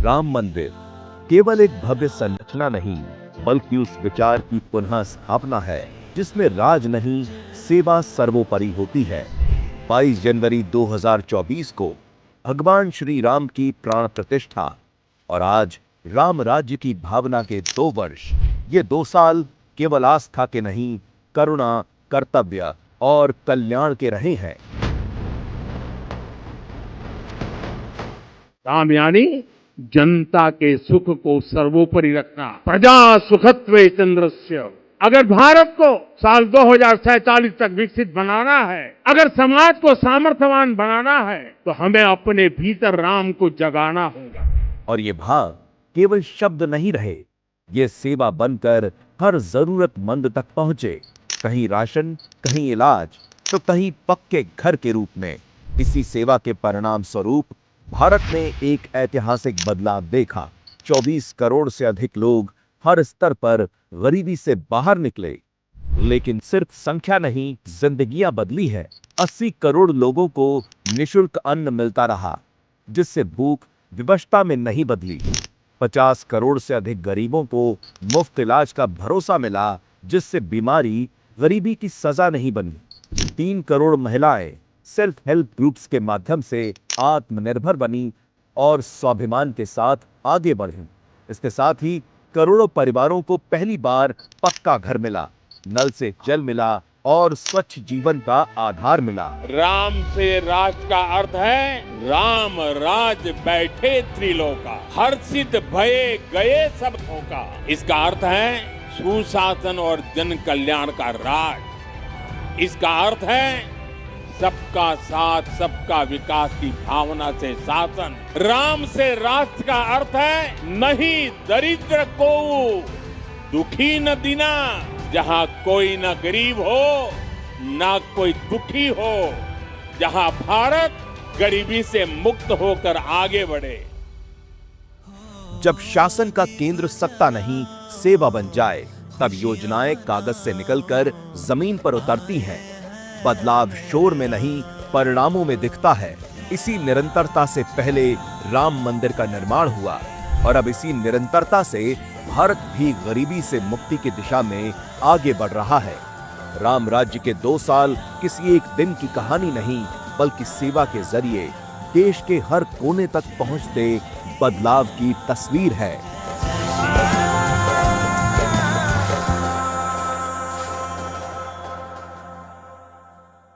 राम मंदिर केवल एक भव्य संरचना नहीं, बल्कि उस विचार की पुनः स्थापना है जिसमें राज नहीं, सेवा सर्वोपरि होती है। 22 जनवरी 2024 को भगवान श्री राम की प्राण प्रतिष्ठा और आज राम राज्य की भावना के 2 वर्ष। ये 2 साल केवल आस्था के नहीं, करुणा, कर्तव्य और कल्याण के रहे हैं। राम यानी जनता के सुख को सर्वोपरि रखना। प्रजा सुखत्वे चंद्रस्य। अगर भारत को साल 2047 तक विकसित बनाना है, अगर समाज को सामर्थ्यवान बनाना है, तो हमें अपने भीतर राम को जगाना होगा। और ये भाव केवल शब्द नहीं रहे, ये सेवा बनकर हर जरूरतमंद तक पहुंचे। कहीं राशन, कहीं इलाज, तो कहीं पक्के घर के रूप में। इसी सेवा के परिणाम स्वरूप भारत ने एक ऐतिहासिक बदलाव देखा। 24 करोड़ से अधिक लोग हर स्तर पर गरीबी से बाहर निकले। लेकिन सिर्फ संख्या नहीं, जिंदगियां बदली है। 80 करोड़ लोगों को निःशुल्क अन्न मिलता रहा, जिससे भूख विवशता में नहीं बदली। 50 करोड़ से अधिक गरीबों को मुफ्त इलाज का भरोसा मिला, जिससे बीमारी गरीबी की सजा नहीं बनी। 3 करोड़ महिलाएं सेल्फ हेल्प ग्रुप्स के माध्यम से आत्मनिर्भर बनी और स्वाभिमान के साथ आगे बढ़ी। इसके साथ ही करोड़ों परिवारों को पहली बार पक्का घर मिला, नल से जल मिला और स्वच्छ जीवन का आधार मिला। राम से राज का अर्थ है राम राज बैठे त्रिलोका, हर्षित भये गए सब का। इसका अर्थ है सुशासन और जन कल्याण का राज। इसका अर्थ है सबका साथ, सबका विकास की भावना से शासन। राम से राष्ट्र का अर्थ है नहीं दरिद्र को दुखी न दीना, जहां कोई न गरीब हो ना कोई दुखी हो, जहां भारत गरीबी से मुक्त होकर आगे बढ़े। जब शासन का केंद्र सत्ता नहीं, सेवा बन जाए, तब योजनाएं कागज से निकलकर जमीन पर उतरती हैं। बदलाव शोर में नहीं, परिणामों में दिखता है। इसी निरंतरता से पहले राम मंदिर का निर्माण हुआ और अब इसी निरंतरता से भारत भी गरीबी से मुक्ति की दिशा में आगे बढ़ रहा है। राम राज्य के 2 साल किसी एक दिन की कहानी नहीं, बल्कि सेवा के जरिए देश के हर कोने तक पहुंचते बदलाव की तस्वीर है।